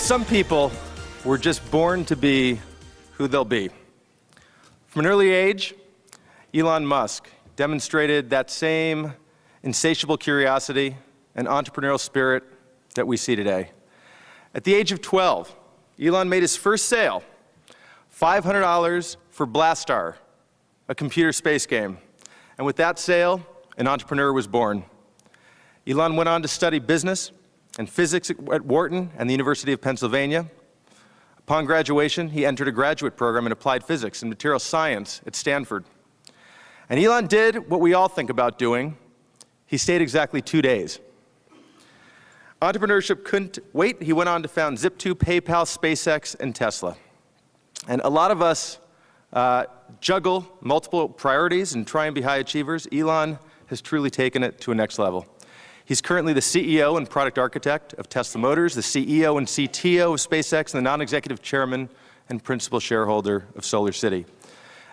some people were just born to be who they'll be. From an early age, Elon Musk demonstrated that same insatiable curiosity and entrepreneurial spirit that we see today. At the age of 12, Elon made his first sale, $500 for Blastar, a computer space game. And with that sale, an entrepreneur was born. Elon went on to study business and physics at Wharton and the University of Pennsylvania. Upon graduation, he entered a graduate program in applied physics and material science at Stanford. And Elon did what we all think about doing. He stayed exactly 2 days. Entrepreneurship couldn't wait. He went on to found Zip2, PayPal, SpaceX, and Tesla. And a lot of us juggle multiple priorities and try and be high achievers. Elon has truly taken it to a next level. He's currently the CEO and product architect of Tesla Motors, the CEO and CTO of SpaceX, and the non-executive chairman and principal shareholder of SolarCity.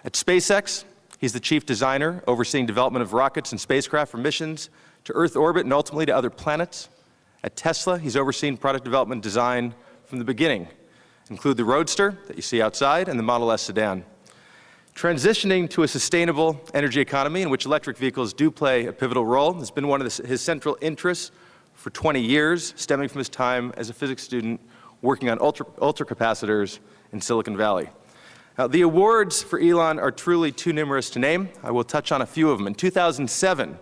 At SpaceX, he's the chief designer, overseeing development of rockets and spacecraft for missions to Earth orbit and ultimately to other planets. At Tesla, he's overseen product development design from the beginning, include the Roadster that you see outside and the Model S sedan. Transitioning to a sustainable energy economy in which electric vehicles do play a pivotal role has been one of his central interests for 20 years, stemming from his time as a physics student working on ultracapacitors in Silicon Valley. Now, the awards for Elon are truly too numerous to name. I will touch on a few of them. In 2007,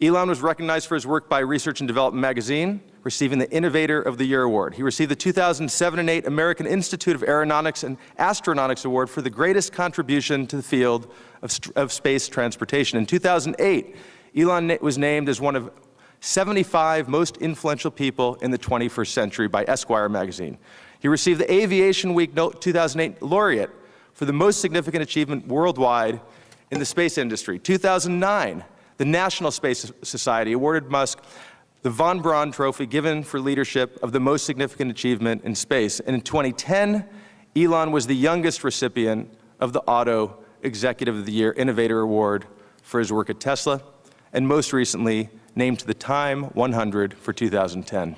Elon was recognized for his work by Research and Development magazine, receiving the Innovator of the Year award. He received the 2007 and 2008 American Institute of Aeronautics and Astronautics Award for the greatest contribution to the field of space transportation. In 2008, Elon was named as one of 75 most influential people in the 21st century by Esquire magazine. He received the Aviation Week 2008 laureate for the most significant achievement worldwide in the space industry. 2009, the National Space Society awarded Musk the Von Braun Trophy, given for leadership of the most significant achievement in space. And in 2010, Elon was the youngest recipient of the Auto Executive of the Year Innovator Award for his work at Tesla, and most recently named to the Time 100 for 2010.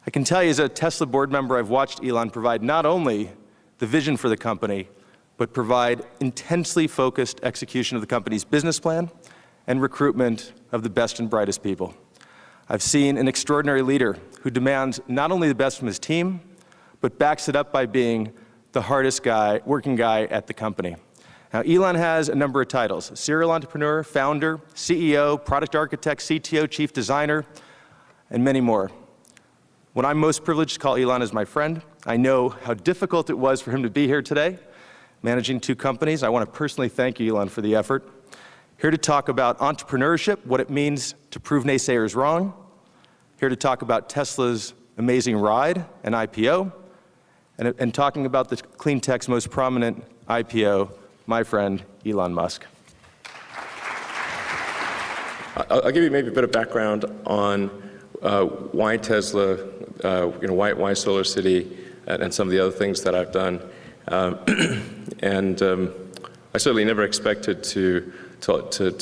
I can tell you, as a Tesla board member, I've watched Elon provide not only the vision for the company, but provide intensely focused execution of the company's business plan and recruitment of the best and brightest people. I've seen an extraordinary leader who demands not only the best from his team, but backs it up by being the hardest working guy at the company. Now, Elon has a number of titles: serial entrepreneur, founder, CEO, product architect, CTO, chief designer, and many more. When I'm most privileged to call Elon as my friend, I know how difficult it was for him to be here today, managing 2 companies. I want to personally thank you, Elon, for the effort. Here to talk about entrepreneurship, what it means to prove naysayers wrong. Here to talk about Tesla's amazing ride and IPO, and talking about the clean tech's most prominent IPO, my friend, Elon Musk. I'll give you maybe a bit of background on why Tesla, why SolarCity, and some of the other things that I've done. I certainly never expected to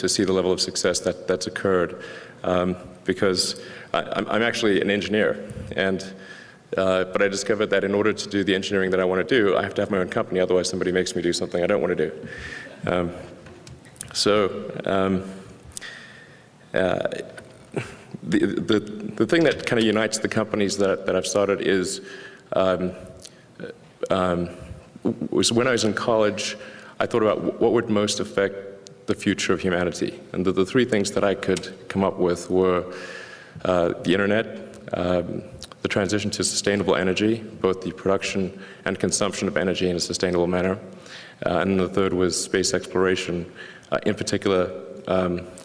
see the level of success that's occurred, because I'm actually an engineer, but I discovered that in order to do the engineering that I want to do, I have to have my own company. Otherwise, somebody makes me do something I don't want to do. The thing that kind of unites the companies that I've started is was when I was in college, I thought about what would most affect the future of humanity. And the 3 things that I could come up with were the internet, the transition to sustainable energy, both the production and consumption of energy in a sustainable manner, and the third was space exploration, in particular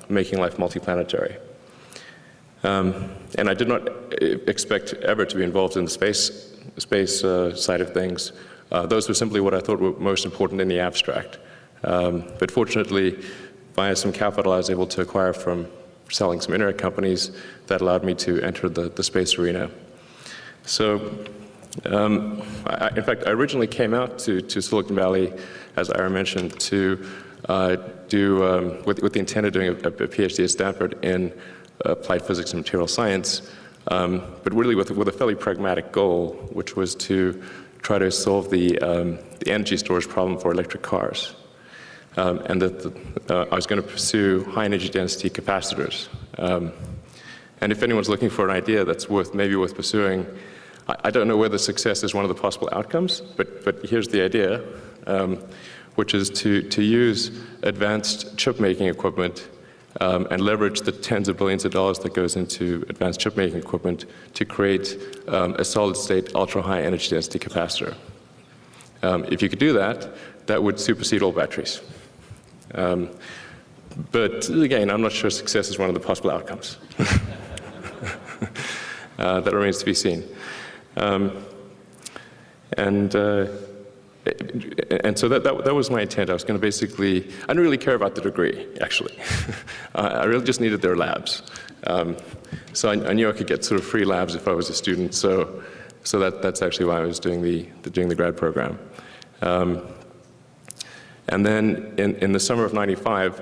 making life multiplanetary. And I did not expect ever to be involved in the space side of things. Those were simply what I thought were most important in the abstract. But fortunately, via some capital, I was able to acquire from selling some internet companies that allowed me to enter the space arena. So, in fact, I originally came out to Silicon Valley, as Ira mentioned, to with the intent of doing a PhD at Stanford in applied physics and material science. but really with a fairly pragmatic goal, which was to try to solve the energy storage problem for electric cars. And that I was going to pursue high energy density capacitors. And if anyone's looking for an idea that's maybe worth pursuing, I don't know whether success is one of the possible outcomes, but here's the idea, which is to use advanced chip making equipment and leverage the tens of billions of dollars that goes into advanced chip making equipment to create a solid state ultra high energy density capacitor. If you could do that, that would supersede all batteries. But again, I'm not sure success is one of the possible outcomes. That remains to be seen. And so that was my intent. I was going to basically, I didn't really care about the degree, actually. I really just needed their labs. So I knew I could get sort of free labs if I was a student. So that's actually why I was doing the grad program. And then in the summer of '95,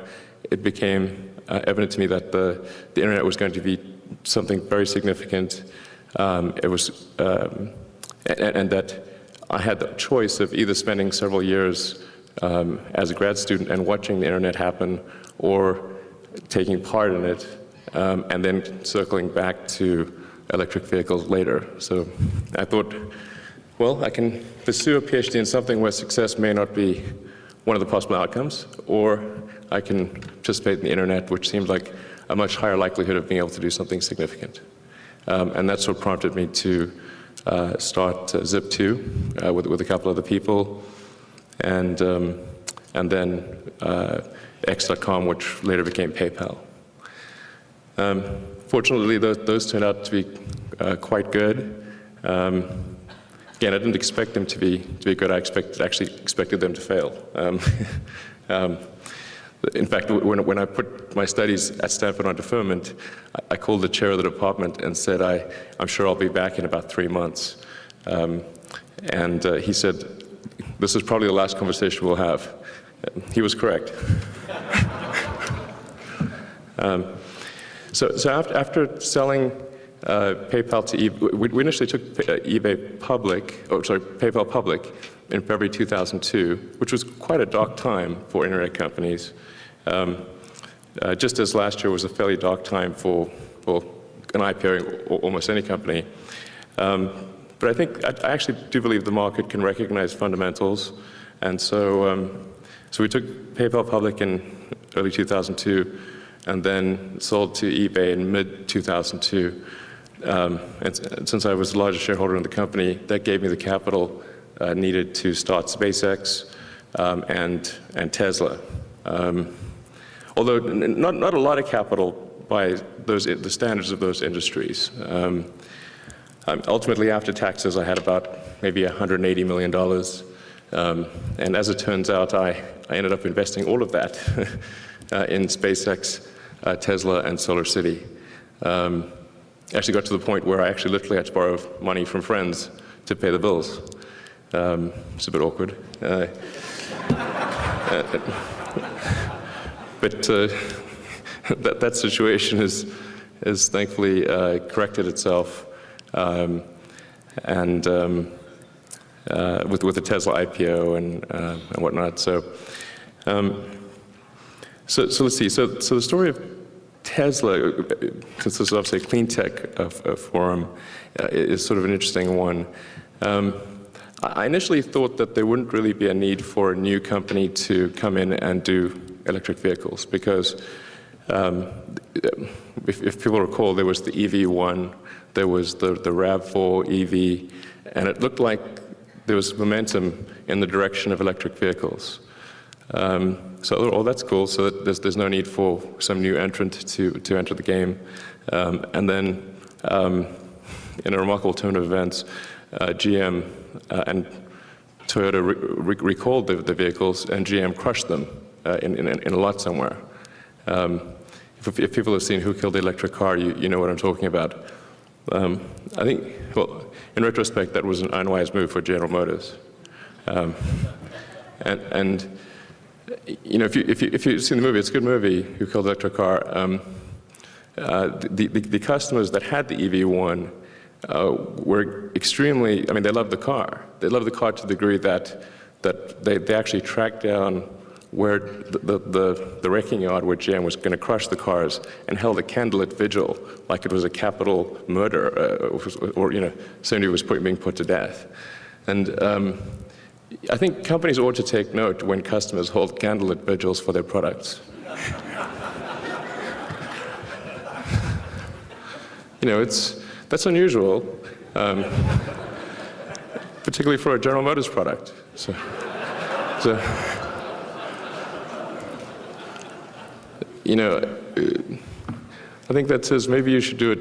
it became evident to me that the internet was going to be something very significant. It was, and that I had the choice of either spending several years as a grad student and watching the internet happen, or taking part in it, and then circling back to electric vehicles later. So I thought, well, I can pursue a PhD in something where success may not be one of the possible outcomes, or I can participate in the internet, which seemed like a much higher likelihood of being able to do something significant. And that's what prompted me to start Zip2 with a couple other people, and then X.com, which later became PayPal. Fortunately, those turned out to be quite good. Again, I didn't expect them to be good. I actually expected them to fail. In fact, when I put my studies at Stanford on deferment, I called the chair of the department and said, I'm sure I'll be back in about 3 months. And he said, this is probably the last conversation we'll have. He was correct. So after selling PayPal to eBay, we initially took PayPal public in February 2002, which was quite a dark time for internet companies. Just as last year was a fairly dark time for, well, an IPO or almost any company. But I actually do believe the market can recognize fundamentals. And so we took PayPal public in early 2002, and then sold to eBay in mid-2002. And since I was the largest shareholder in the company, that gave me the capital needed to start SpaceX and Tesla. Although not a lot of capital by the standards of those industries. Ultimately, after taxes, I had about maybe $180 million. And as it turns out, I ended up investing all of that in SpaceX, Tesla, and SolarCity. Actually got to the point where I actually literally had to borrow money from friends to pay the bills. It's a bit awkward. But that situation is thankfully corrected itself, and with the Tesla IPO and whatnot. So let's see. So the story of Tesla, since this is obviously a clean tech forum, is sort of an interesting one. I initially thought that there wouldn't really be a need for a new company to come in and do electric vehicles, because if people recall, there was the EV1, there was the RAV4 EV, and it looked like there was momentum in the direction of electric vehicles. So, oh, that's cool. So there's no need for some new entrant to enter the game. And then, in a remarkable turn of events, GM and Toyota recalled the vehicles, and GM crushed them in a lot somewhere. If people have seen Who Killed the Electric Car, you know what I'm talking about. I think, well, in retrospect, that was an unwise move for General Motors. And you know, if you've seen the movie, it's a good movie, Who Killed the Electric Car. the customers that had the EV1 were extremely, I mean, they loved the car. They loved the car to the degree that they actually tracked down where the wrecking yard where GM was going to crush the cars and held a candlelit vigil like it was a capital murder or somebody was being put to death. And I think companies ought to take note when customers hold candlelit vigils for their products. That's unusual, particularly for a General Motors product. So I think that says maybe you should do it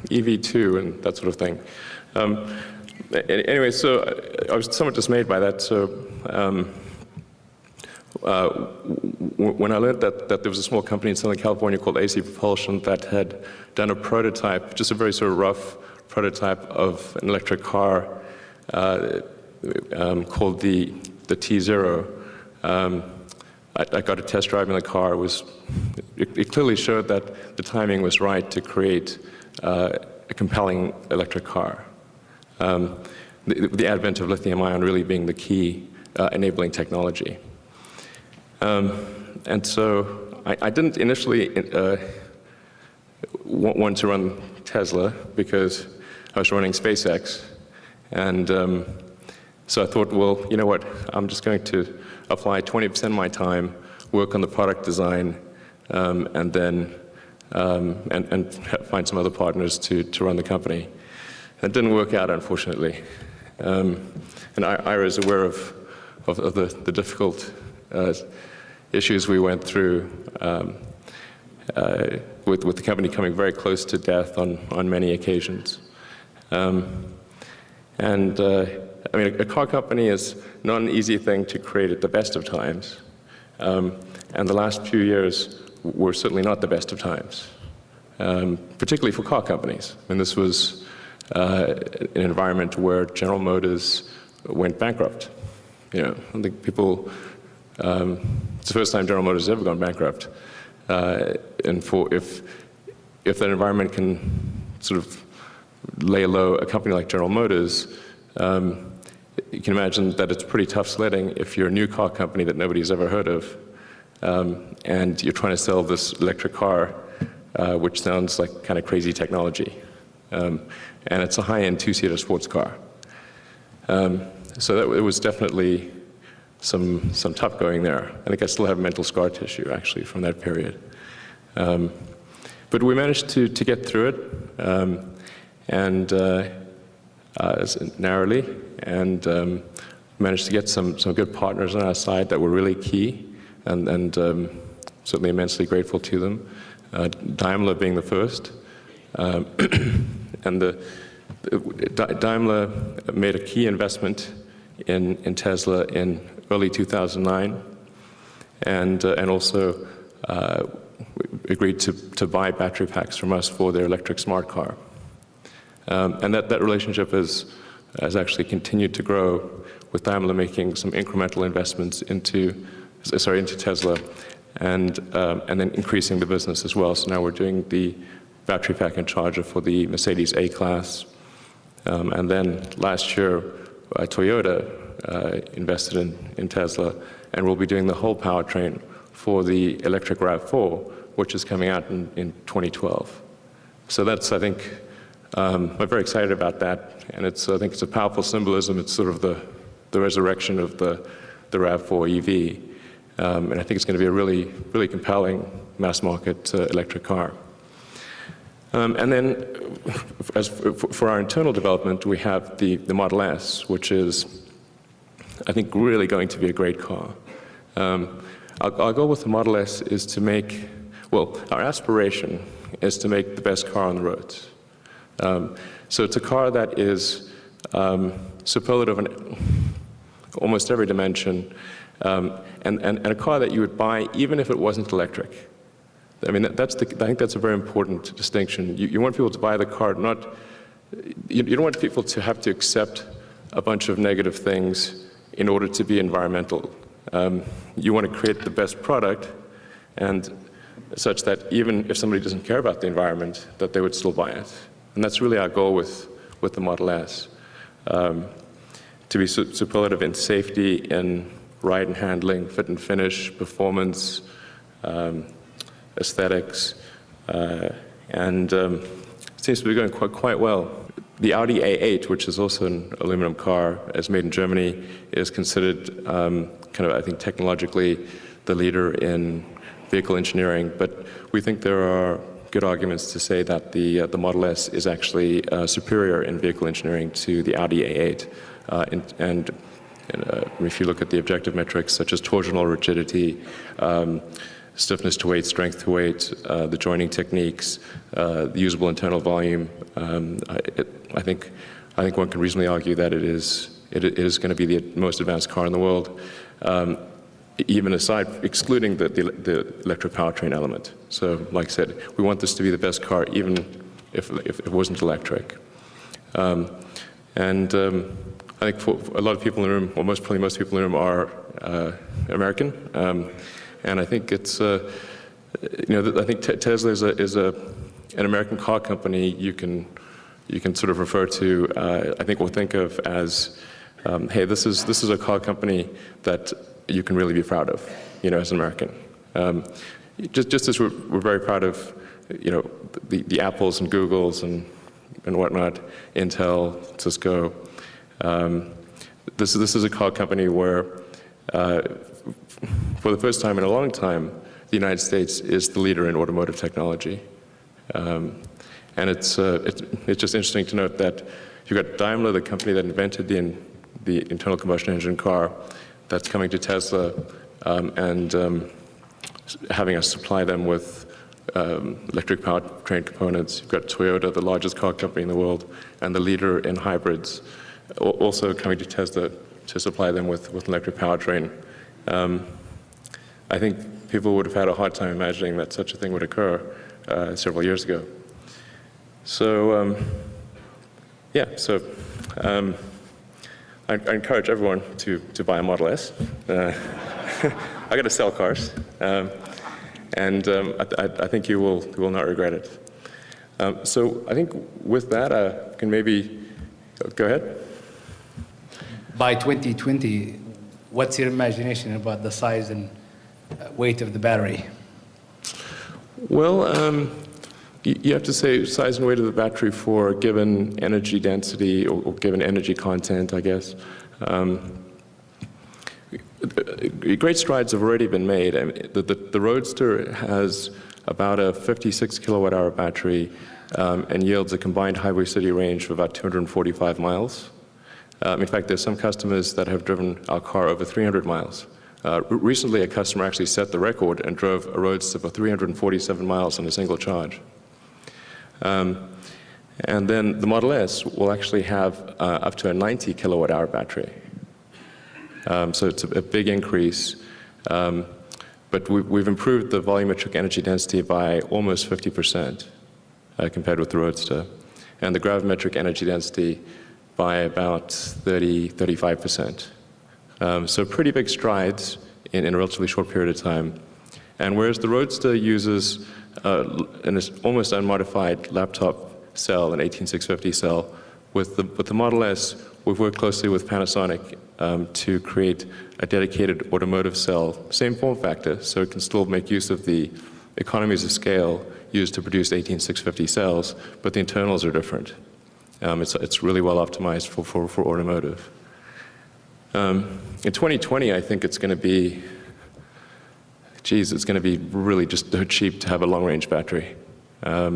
EV2 and that sort of thing. Anyway, so I was somewhat dismayed by that. So when I learned that there was a small company in Southern California called AC Propulsion that had done a prototype, just a very sort of rough prototype of an electric car called the T0. I got a test drive in the car. It clearly showed that the timing was right to create a compelling electric car. The advent of lithium-ion really being the key enabling technology. And so I didn't initially want to run Tesla because I was running SpaceX. And so I thought, well, you know what, I'm just going to apply 20% of my time, work on the product design, and then find some other partners to run the company. That didn't work out, unfortunately. And Ira is aware of the difficult issues we went through with the company coming very close to death on many occasions. I mean, a car company is not an easy thing to create at the best of times. And the last few years were certainly not the best of times, particularly for car companies. I mean, this was an environment where General Motors went bankrupt. I think people, it's the first time General Motors has ever gone bankrupt. And if that environment can sort of lay low a company like General Motors, you can imagine that it's pretty tough sledding if you're a new car company that nobody's ever heard of, and you're trying to sell this electric car, which sounds like kind of crazy technology. And it's a high-end two-seater sports car. So it was definitely some tough going there. I think I still have mental scar tissue, actually, from that period. But we managed to get through it, and narrowly, and managed to get some good partners on our side that were really key, and certainly immensely grateful to them. Daimler being the first. And Daimler made a key investment in Tesla in early 2009, and also agreed to buy battery packs from us for their electric smart car. And that relationship has actually continued to grow, with Daimler making some incremental investments into Tesla, and then increasing the business as well. So now we're doing the battery pack and charger for the Mercedes A-Class. And then last year, Toyota invested in Tesla, and we'll be doing the whole powertrain for the electric RAV4, which is coming out in 2012. So that's, I think, I'm very excited about that, and I think it's a powerful symbolism. It's sort of the resurrection of the RAV4 EV, and I think it's going to be a really, really compelling mass-market electric car. And then, for our internal development, we have the Model S, which is, I think, really going to be a great car. Our goal with the Model S is to make, well, our aspiration is to make the best car on the roads. So it's a car that is superlative in almost every dimension, and a car that you would buy even if it wasn't electric. I mean, I think that's a very important distinction. You want people to buy the car, you don't want people to have to accept a bunch of negative things in order to be environmental. You want to create the best product, and such that even if somebody doesn't care about the environment, that they would still buy it. And that's really our goal with the Model S, to be superlative in safety, in ride and handling, fit and finish, performance, aesthetics, and it seems to be going quite well. The Audi A8, which is also an aluminum car, as made in Germany, is considered kind of, I think, technologically the leader in vehicle engineering. But we think there are good arguments to say that the Model S is actually superior in vehicle engineering to the Audi A8. And if you look at the objective metrics such as torsional rigidity, stiffness to weight, strength to weight, the joining techniques, the usable internal volume, I think one can reasonably argue that it is going to be the most advanced car in the world, even excluding the electric powertrain element. So, like I said, we want this to be the best car, even if it wasn't electric. I think for a lot of people in the room, or probably most people in the room, are American, and I think it's I think Tesla is an American car company you can sort of refer to. I think we'll think of as, hey, this is a car company that you can really be proud of, as an American. Just as we're very proud of, the Apples and Googles and whatnot, Intel, Cisco. This is a car company where, for the first time in a long time, the United States is the leader in automotive technology. And it's just interesting to note that you've got Daimler, the company that invented the internal combustion engine car, that's coming to Tesla and having us supply them with electric powertrain components. You've got Toyota, the largest car company in the world, and the leader in hybrids, also coming to Tesla to supply them with electric powertrain. I think people would have had a hard time imagining that such a thing would occur several years ago. So, I encourage everyone to buy a Model S. I got to sell cars, and I think you will not regret it. So I think with that, I can maybe go ahead. By 2020, what's your imagination about the size and weight of the battery? Well, you have to say size and weight of the battery for a given energy density or given energy content, I guess. Great strides have already been made. I mean, the Roadster has about a 56 kilowatt-hour battery and yields a combined highway city range of about 245 miles. In fact, there's some customers that have driven our car over 300 miles. Recently, a customer actually set the record and drove a Roadster for 347 miles on a single charge. And then the Model S will actually have up to a 90 kilowatt-hour battery. So it's a big increase. But we've improved the volumetric energy density by almost 50% compared with the Roadster, and the gravimetric energy density by about 35%. So pretty big strides in a relatively short period of time. And whereas the Roadster uses an almost unmodified laptop cell, an 18650 cell, with the Model S, we've worked closely with Panasonic to create a dedicated automotive cell, same form factor, so it can still make use of the economies of scale used to produce 18650 cells, but the internals are different. It's really well optimized for automotive. In 2020, I think it's going to be, it's going to be really just dirt cheap to have a long-range battery. I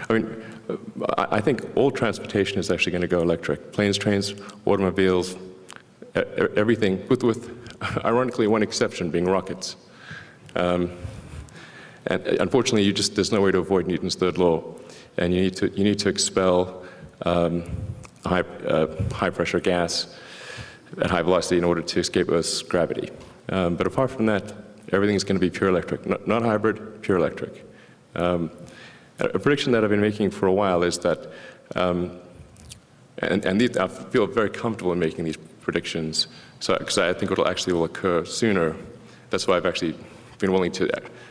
mean, I think all transportation is actually going to go electric. Planes, trains, automobiles, everything, with ironically one exception being rockets. And unfortunately, there's no way to avoid Newton's third law, and you need to expel high pressure gas at high velocity in order to escape Earth's gravity. But apart from that, everything is going to be pure electric, not hybrid, pure electric. A prediction that I've been making for a while is that, I feel very comfortable in making these predictions, because I think it will occur sooner, that's why I've actually been willing to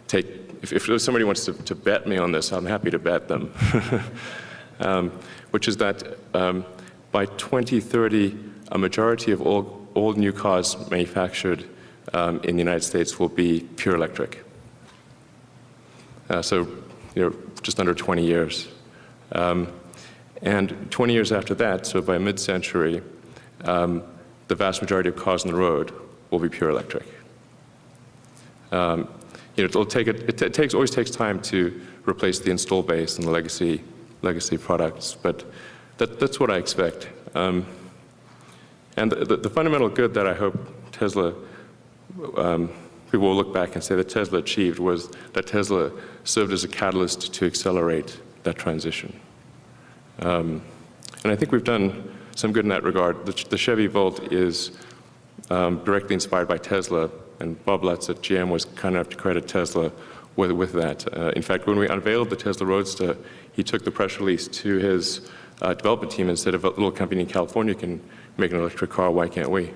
take, if somebody wants to bet me on this, I'm happy to bet them, which is that by 2030, a majority of all new cars manufactured in the United States will be pure electric. So, just under 20 years. And 20 years after that, so by mid-century, the vast majority of cars on the road will be pure electric. It always takes time to replace the install base and the legacy products, but that's what I expect. And the fundamental good that I hope Tesla, people will look back and say that Tesla achieved was that Tesla served as a catalyst to accelerate that transition. And I think we've done some good in that regard. The Chevy Volt is directly inspired by Tesla, and Bob Lutz at GM was kind enough to credit Tesla with that. In fact, when we unveiled the Tesla Roadster, he took the press release to his development team and said, if a little company in California can make an electric car, why can't we?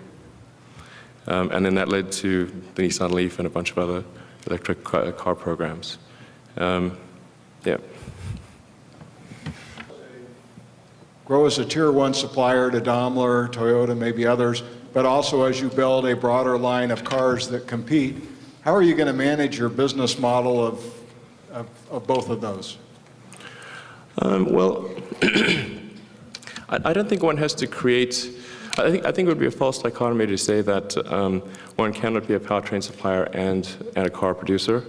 And then that led to the Nissan Leaf and a bunch of other electric car programs. Yeah. Grow as a tier 1 supplier to Daimler, Toyota, maybe others, but also as you build a broader line of cars that compete, how are you going to manage your business model of both of those? Well, I don't think one has to create, I think it would be a false dichotomy to say that one cannot be a powertrain supplier and a car producer.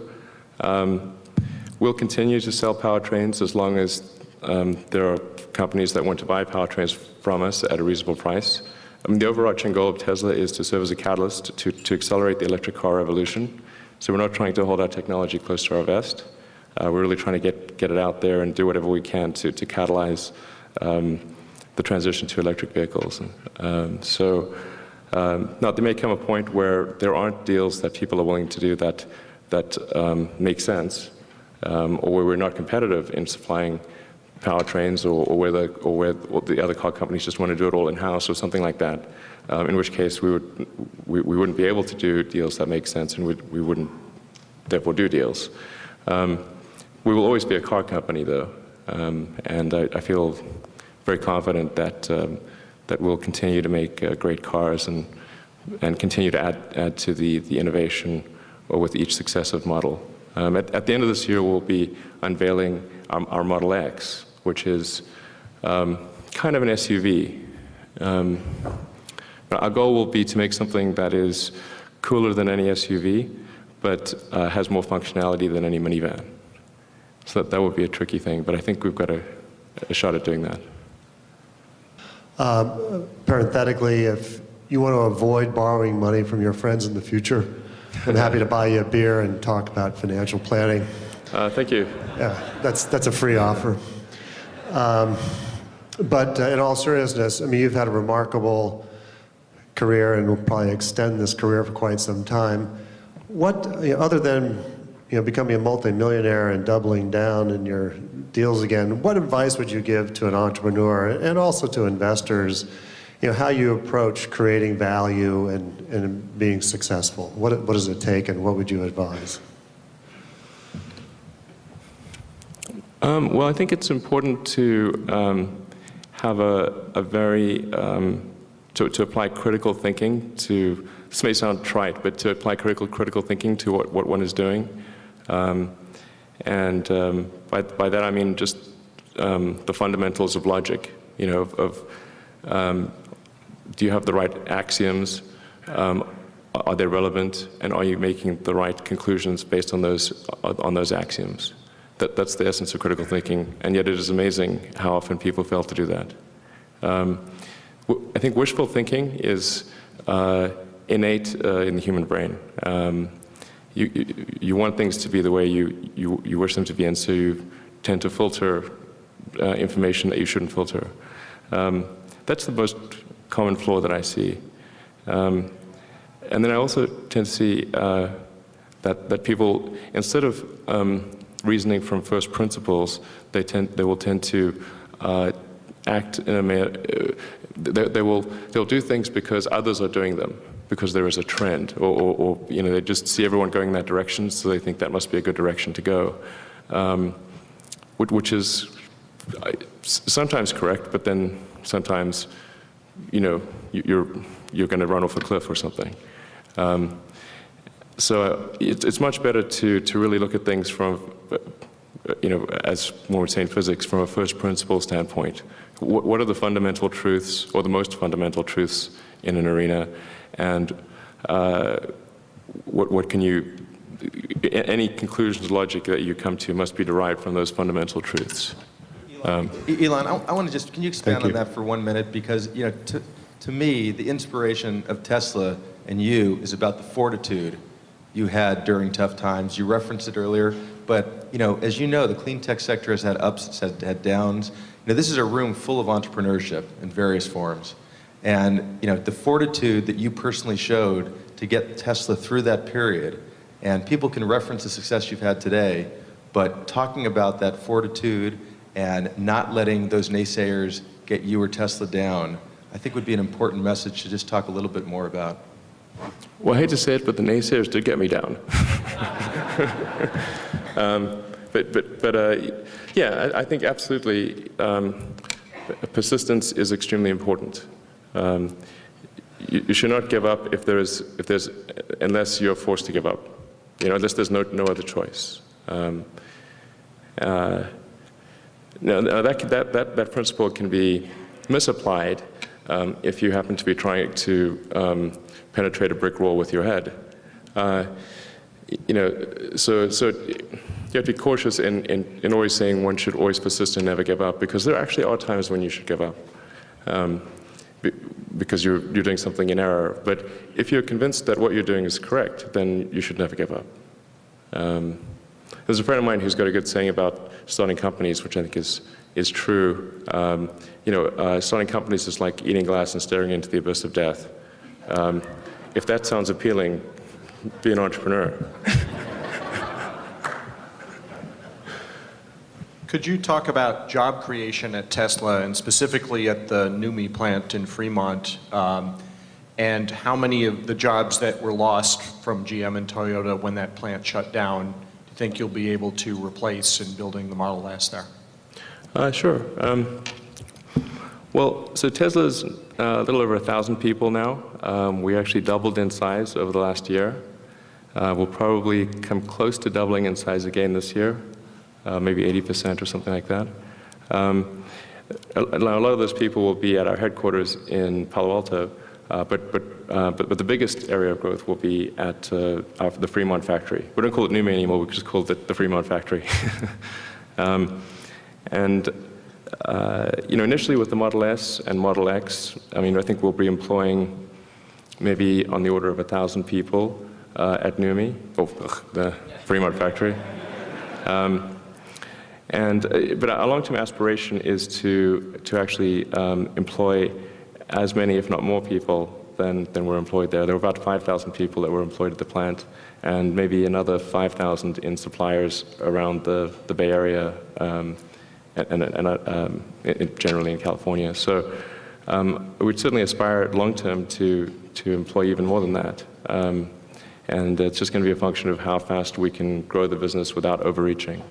We'll continue to sell powertrains as long as there are companies that want to buy powertrains from us at a reasonable price. I mean, the overarching goal of Tesla is to serve as a catalyst to accelerate the electric car revolution. So we're not trying to hold our technology close to our vest. We're really trying to get it out there and do whatever we can to catalyze the transition to electric vehicles. Now, there may come a point where there aren't deals that people are willing to do that make sense, or where we're not competitive in supplying powertrains, or where the other car companies just want to do it all in-house or something like that. In which case we wouldn't be able to do deals that make sense, and we wouldn't therefore do deals. We will always be a car company, though, and I feel very confident that we'll continue to make great cars and continue to add to the innovation with each successive model. At the end of this year, we'll be unveiling our Model X, which is kind of an SUV. Our goal will be to make something that is cooler than any SUV, but has more functionality than any minivan. So that would be a tricky thing, but I think we've got a shot at doing that. Parenthetically, if you want to avoid borrowing money from your friends in the future, I'm happy to buy you a beer and talk about financial planning. Thank you. Yeah, that's a free offer. But in all seriousness, I mean, you've had a remarkable career and will probably extend this career for quite some time. What, other than becoming a multimillionaire and doubling down in your deals again, what advice would you give to an entrepreneur and also to investors, how you approach creating value and being successful? What does it take, and what would you advise? Well, I think it's important to have a very, to apply critical thinking to, this may sound trite, but to apply critical thinking to what one is doing. And by that I mean just the fundamentals of logic, do you have the right axioms? Are they relevant? And are you making the right conclusions based on those axioms? That's the essence of critical thinking, and yet it is amazing how often people fail to do that. I think wishful thinking is innate in the human brain. You want things to be the way you wish them to be, and so you tend to filter information that you shouldn't filter. That's the most common flaw that I see. And then I also tend to see that people, instead of reasoning from first principles, they will tend to act in a manner, they'll do things because others are doing them. because there is a trend, or you know, they just see everyone going in that direction, so they think that must be a good direction to go, which is sometimes correct, but then sometimes, you know, you're going to run off a cliff or something. So it's much better to really look at things from, you know, as one would say in physics, from a first principle standpoint. What are the fundamental truths, or the most fundamental truths in an arena, and what can you, any conclusions, logic that you come to must be derived from those fundamental truths. Elon, I want to just, can you expand on that for 1 minute? Because, you know, to me, the inspiration of Tesla and you is about the fortitude you had during tough times. You referenced it earlier, but, you know, as you know, the clean tech sector has had ups, it's had downs. You know, this is a room full of entrepreneurship in various forms. And, you know, the fortitude that you personally showed to get Tesla through that period, and people can reference the success you've had today, but talking about that fortitude and not letting those naysayers get you or Tesla down, I think would be an important message to just talk a little bit more about. Well, I hate to say it, but the naysayers did get me down. Yeah, I think absolutely persistence is extremely important. You should not give up if there's unless you're forced to give up. You know, unless there's no other choice. Now that principle can be misapplied if you happen to be trying to penetrate a brick wall with your head. You know, so you have to be cautious in always saying one should always persist and never give up, because there actually are times when you should give up, because you're doing something in error. But if you're convinced that what you're doing is correct, then you should never give up. There's a friend of mine who's got a good saying about starting companies, which I think is true. You know, starting companies is like eating glass and staring into the abyss of death. If that sounds appealing, be an entrepreneur. Could you talk about job creation at Tesla, and specifically at the NUMMI plant in Fremont, and how many of the jobs that were lost from GM and Toyota when that plant shut down do you think you'll be able to replace in building the Model S there? Sure. Well, so Tesla's a little over 1,000 people now. We actually doubled in size over the last year. We'll probably come close to doubling in size again this year, maybe 80% or something like that. A lot of those people will be at our headquarters in Palo Alto, but the biggest area of growth will be at the Fremont factory. We don't call it NUMMI anymore, we just call it the Fremont factory. You know, initially with the Model S and Model X, I mean, I think we'll be employing maybe on the order of 1,000 people at NUMMI, the Fremont factory. But our long-term aspiration is to actually employ as many, if not more people than were employed there. There were about 5,000 people that were employed at the plant, and maybe another 5,000 in suppliers around the Bay Area, and generally in California. So we'd certainly aspire long-term to employ even more than that. And it's just going to be a function of how fast we can grow the business without overreaching.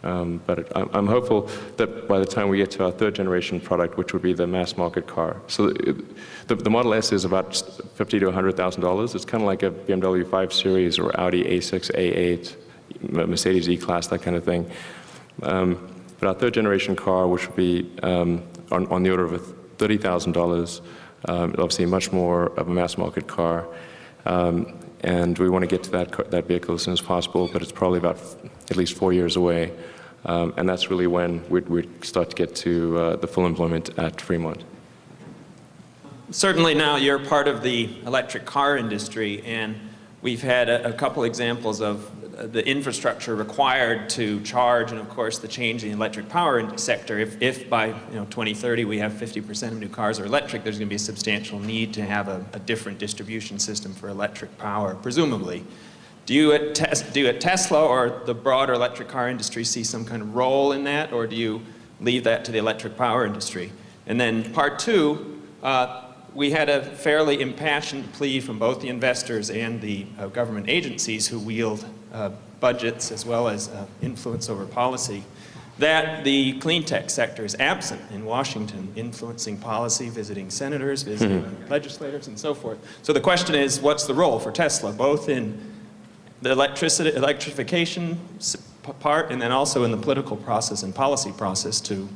But I'm hopeful that by the time we get to our third generation product, which would be the mass market car. So the Model S is about $50,000 to $100,000. It's kind of like a BMW 5 Series or Audi A6, A8, Mercedes E-Class, that kind of thing. But our third generation car, which would be on the order of $30,000, obviously much more of a mass market car. And we want to get to that vehicle as soon as possible, but it's probably about at least 4 years away. And that's really when we'd start to get to the full employment at Fremont. Certainly now you're part of the electric car industry, and we've had a couple examples of the infrastructure required to charge, and of course the change in the electric power sector. If by 2030 we have 50% of new cars are electric, there's going to be a substantial need to have a different distribution system for electric power, presumably. Do you at Tesla or the broader electric car industry see some kind of role in that, or do you leave that to the electric power industry? And then part two, we had a fairly impassioned plea from both the investors and the government agencies who wield budgets as well as influence over policy, that the clean tech sector is absent in Washington, influencing policy, visiting senators, visiting legislators, and so forth. So the question is, what's the role for Tesla, both in the electrification part and then also in the political process and policy process to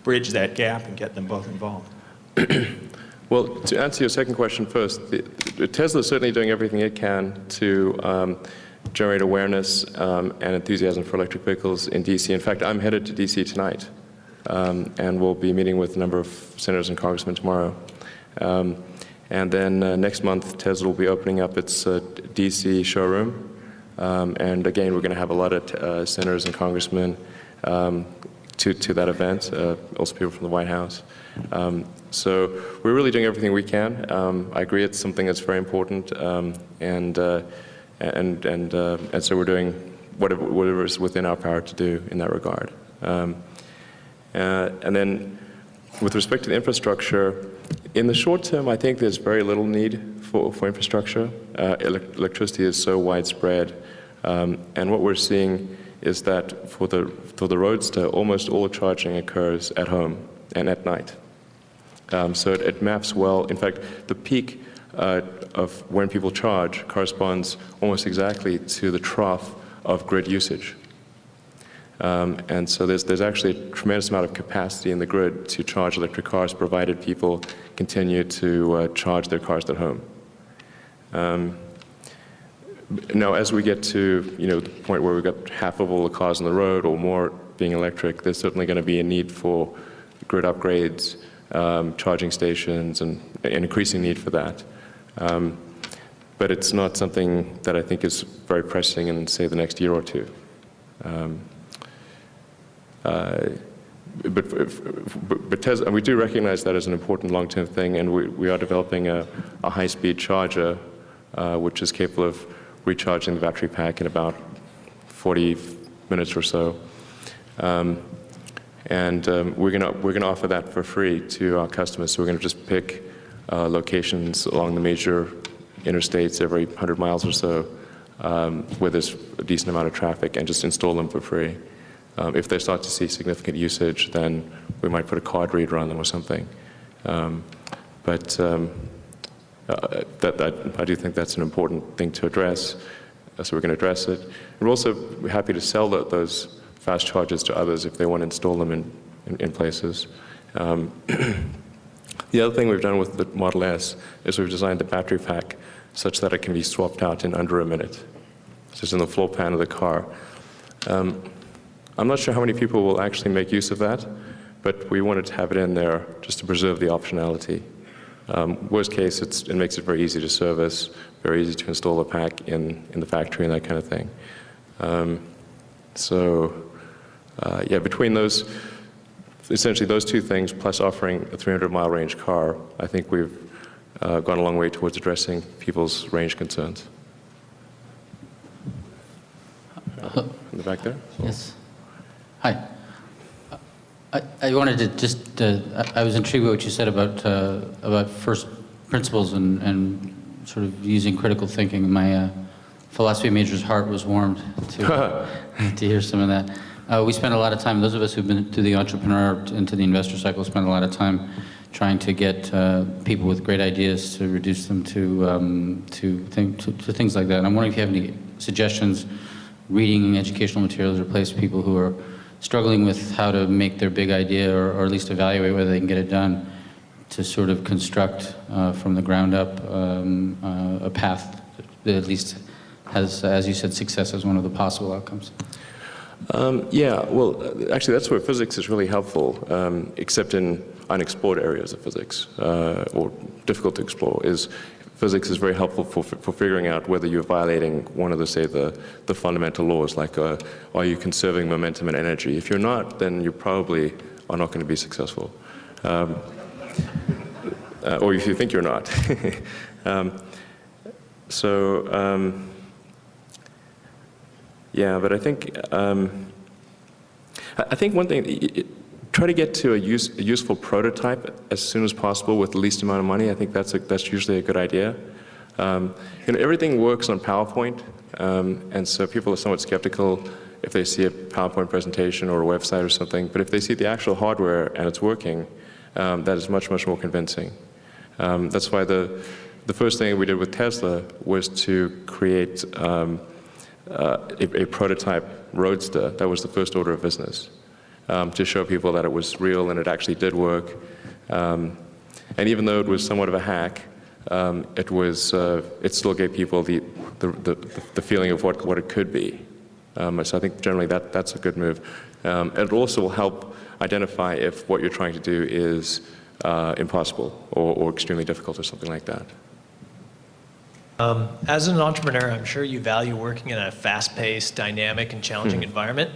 bridge that gap and get them both involved? Well, to answer your second question first, Tesla is certainly doing everything it can to generate awareness and enthusiasm for electric vehicles in DC. In fact, I'm headed to DC tonight, and we'll be meeting with a number of senators and congressmen tomorrow. And then next month, Tesla will be opening up its DC showroom. And again, we're going to have a lot of senators and congressmen to that event, also people from the White House. So we're really doing everything we can. I agree it's something that's very important, and so we're doing whatever is within our power to do in that regard. And then with respect to the infrastructure, in the short term, I think there's very little need for infrastructure. Electricity is so widespread, and what we're seeing is that for the Roadster, almost all charging occurs at home and at night. So it maps well. In fact, the peak of when people charge corresponds almost exactly to the trough of grid usage. And so there's actually a tremendous amount of capacity in the grid to charge electric cars, provided people continue to charge their cars at home. Now, as we get to the point where we've got half of all the cars on the road or more being electric, there's certainly going to be a need for grid upgrades, charging stations, and an increasing need for that. But it's not something that I think is very pressing in, say, the next year or two. But Tesla, we do recognize that as an important long-term thing, and we are developing a high-speed charger, which is capable of recharging the battery pack in about 40 minutes or so. And we're gonna offer that for free to our customers. So we're gonna just pick locations along the major interstates every 100 miles or so where there's a decent amount of traffic, and just install them for free. If they start to see significant usage, then we might put a card reader on them or something. I do think that's an important thing to address, so we're going to address it. We're also happy to sell those fast chargers to others if they want to install them in places. The other thing we've done with the Model S is we've designed the battery pack such that it can be swapped out in under a minute. It's just in the floor pan of the car. I'm not sure how many people will actually make use of that, but we wanted to have it in there just to preserve the optionality. Worst case, it makes it very easy to service, very easy to install a pack in the factory and that kind of thing. Yeah, between those, essentially those two things, plus offering a 300-mile range car, I think we've gone a long way towards addressing people's range concerns. In the back there? Yes. Hi. I wanted to just, I was intrigued by what you said about first principles and sort of using critical thinking. My philosophy major's heart was warmed to hear some of that. We spend a lot of time, those of us who've been to the entrepreneur and to the investor cycle spend a lot of time trying to get people with great ideas to reduce them to things like that. And I'm wondering if you have any suggestions, reading educational materials, or place people who are struggling with how to make their big idea, or at least evaluate whether they can get it done, to sort of construct from the ground up a path that at least has, as you said, success as one of the possible outcomes. Yeah, well, actually that's where physics is really helpful, except in unexplored areas of physics, or difficult to explore. Physics is very helpful for figuring out whether you're violating one of the, say, the fundamental laws, like are you conserving momentum and energy? If you're not, then you probably are not going to be successful. Or if you think you're not. Yeah, but I think one thing, try to get to a useful prototype as soon as possible with the least amount of money. I think that's usually a good idea. Everything works on PowerPoint, and so people are somewhat skeptical if they see a PowerPoint presentation or a website or something. But if they see the actual hardware and it's working, that is much, much more convincing. That's why the first thing we did with Tesla was to create a prototype roadster. That was the first order of business, to show people that it was real and it actually did work. And even though it was somewhat of a hack, it still gave people the feeling of what it could be. So I think generally that's a good move. It also will help identify if what you're trying to do is impossible or extremely difficult or something like that. As an entrepreneur, I'm sure you value working in a fast-paced, dynamic, and challenging environment,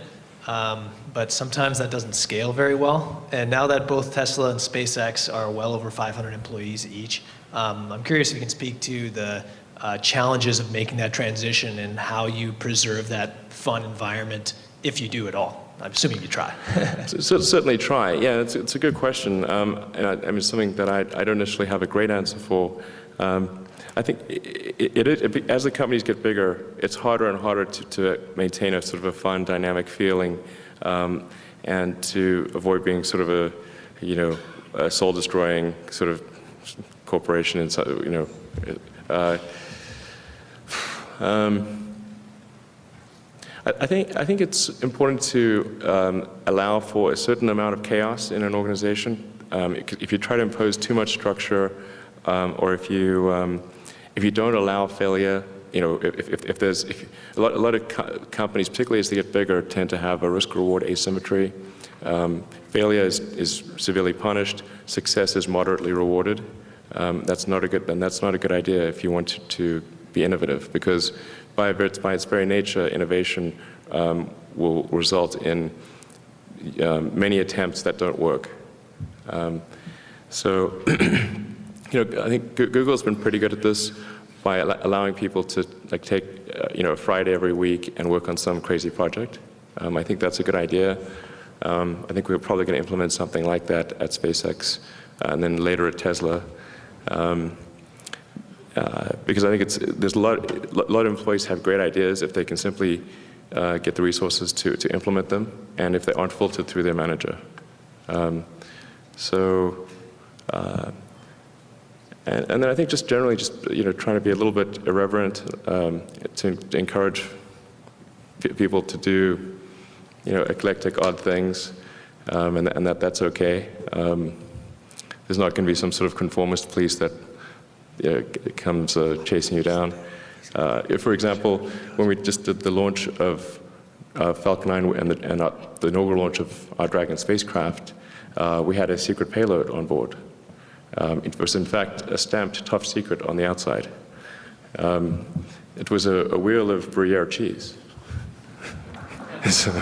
but sometimes that doesn't scale very well. And now that both Tesla and SpaceX are well over 500 employees each, I'm curious if you can speak to the challenges of making that transition and how you preserve that fun environment, if you do at all. I'm assuming you try. Certainly try. Yeah, it's a good question, and I mean something that I don't initially have a great answer for. I think as the companies get bigger, it's harder and harder to maintain a sort of a fun, dynamic feeling, and to avoid being sort of a soul-destroying sort of corporation inside, I think it's important to allow for a certain amount of chaos in an organization. If you try to impose too much structure, or if you don't allow failure, if a lot of companies, particularly as they get bigger, tend to have a risk-reward asymmetry. Failure is severely punished. Success is moderately rewarded. That's not a good idea if you want to be innovative, because by its very nature, innovation will result in many attempts that don't work. So, I think Google's been pretty good at this by allowing people to take a Friday every week and work on some crazy project. I think that's a good idea. I think we're probably going to implement something like that at SpaceX, and then later at Tesla. Because I think there's a lot of employees have great ideas if they can simply get the resources to implement them, and if they aren't filtered through their manager. And then I think just generally trying to be a little bit irreverent, to encourage people to do eclectic, odd things, and that's okay. There's not going to be some sort of conformist police that comes chasing you down. For example, when we just did the launch of Falcon 9 and the inaugural launch of our Dragon spacecraft, we had a secret payload on board. It was in fact a stamped top secret on the outside. It was a wheel of Gruyere cheese. So,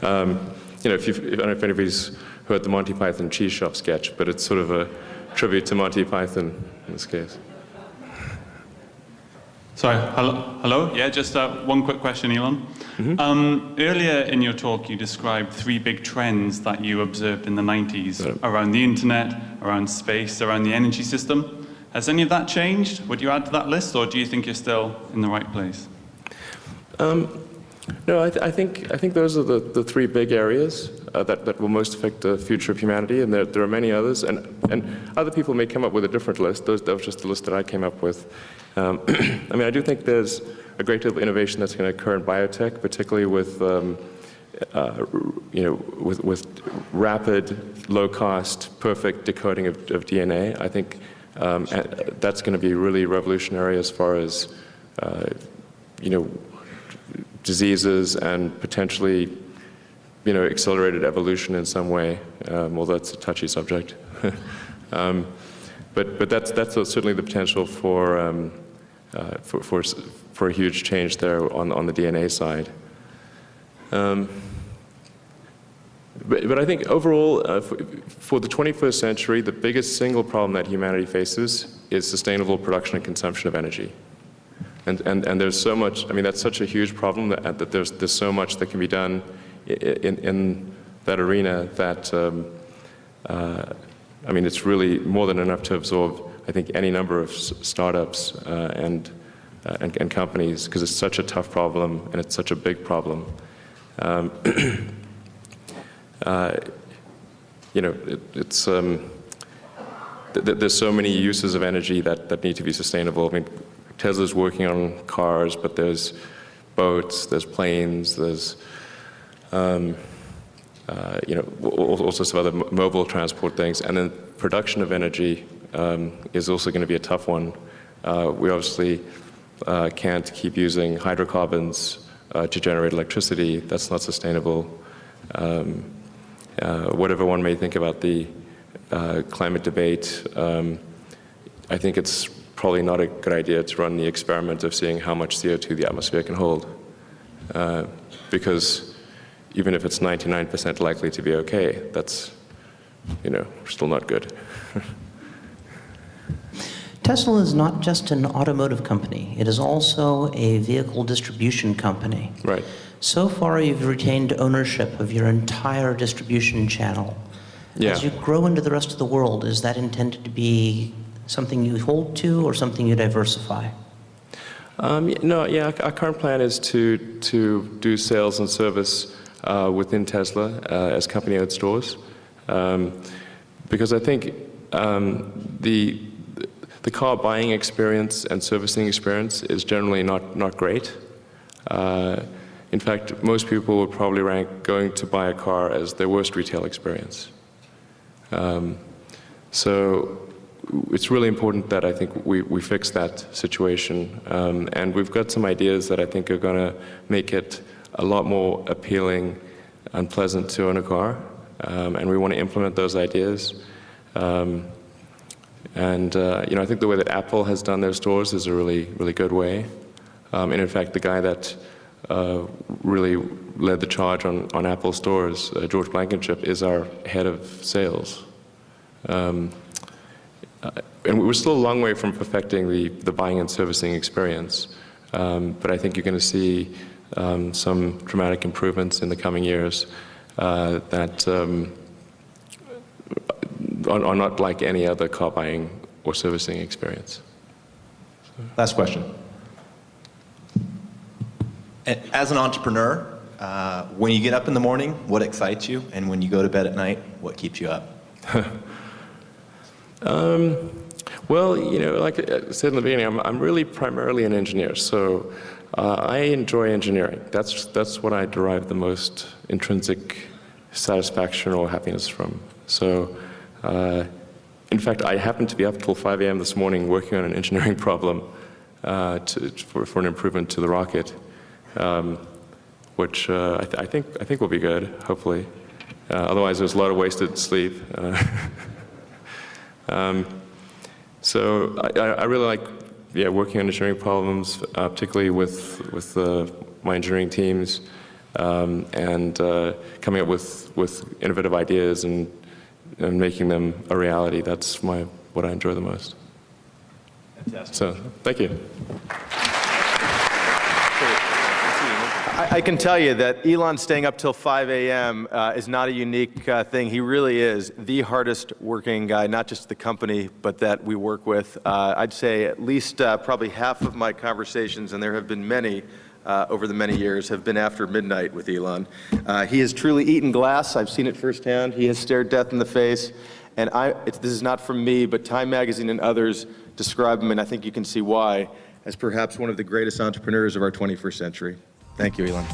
I don't know if anybody's heard the Monty Python cheese shop sketch, but it's sort of a tribute to Monty Python in this case. Sorry, hello? Yeah, just one quick question, Elon. Mm-hmm. Earlier in your talk, you described 3 big trends that you observed in the 90s around the internet, around space, around the energy system. Has any of that changed? Would you add to that list, or do you think you're still in the right place? No, I think those are the 3 big areas that will most affect the future of humanity, and there are many others, and other people may come up with a different list. That was just the list that I came up with. I mean, I do think there's a great deal of innovation that's going to occur in biotech, particularly with with rapid, low-cost, perfect decoding of DNA. I think that's going to be really revolutionary as far as diseases and potentially accelerated evolution in some way. Although that's a touchy subject, but that's certainly the potential for a huge change there on the DNA side. But I think overall, for the 21st century, the biggest single problem that humanity faces is sustainable production and consumption of energy. And there's so much, I mean, that's such a huge problem that there's so much that can be done in arena that, I mean, it's really more than enough to absorb, I think, any number of startups and companies, because it's such a tough problem and it's such a big problem. You know, there's so many uses of energy that need to be sustainable. I mean, Tesla's working on cars, but there's boats, there's planes, there's you know, all sorts of other mobile transport things. And then production of energy is also going to be a tough one. We obviously can't keep using hydrocarbons to generate electricity. That's not sustainable. Whatever one may think about the climate debate, I think it's probably not a good idea to run the experiment of seeing how much CO2 the atmosphere can hold. Because even if it's 99% likely to be okay, that's, you know, still not good. Tesla is not just an automotive company. It is also a vehicle distribution company. Right. So far, you've retained ownership of your entire distribution channel. Yeah. As you grow into the rest of the world, is that intended to be something you hold to or something you diversify? No, yeah, our current plan is to do sales and service within Tesla as company-owned stores, because I think the car buying experience and servicing experience is generally not great. In fact, most people would probably rank going to buy a car as their worst retail experience. So it's really important that I think we fix that situation. And we've got some ideas that I think are going to make it a lot more appealing and pleasant to own a car. And we want to implement those ideas. You know, I think the way that Apple has done their stores is a really good way. And in fact, the guy that really led the charge on Apple stores, George Blankenship, is our head of sales. And we're still a long way from perfecting the buying and servicing experience. But I think you're going to see some dramatic improvements in the coming years that are not like any other car buying or servicing experience. Last question. As an entrepreneur, when you get up in the morning, what excites you? And when you go to bed at night, what keeps you up? Well, you know, like I said in the beginning, I'm really primarily an engineer, so I enjoy engineering. That's what I derive the most intrinsic satisfaction or happiness from. So, in fact, I happened to be up till 5 a.m. this morning working on an engineering problem for an improvement to the rocket, which I think will be good, hopefully. Otherwise, there's a lot of wasted sleep. So I really like, working on engineering problems, particularly with my engineering teams, and coming up with innovative ideas and making them a reality. That's what I enjoy the most. Fantastic. So, thank you. I can tell you that Elon staying up till 5 a.m. Is not a unique thing. He really is the hardest working guy, not just the company, but that we work with. I'd say at least probably half of my conversations, and there have been many over the many years, have been after midnight with Elon. He has truly eaten glass. I've seen it firsthand. He has stared death in the face. And this is not from me, but Time Magazine and others describe him, and I think you can see why, as perhaps one of the greatest entrepreneurs of our 21st century. Thank you, Elon.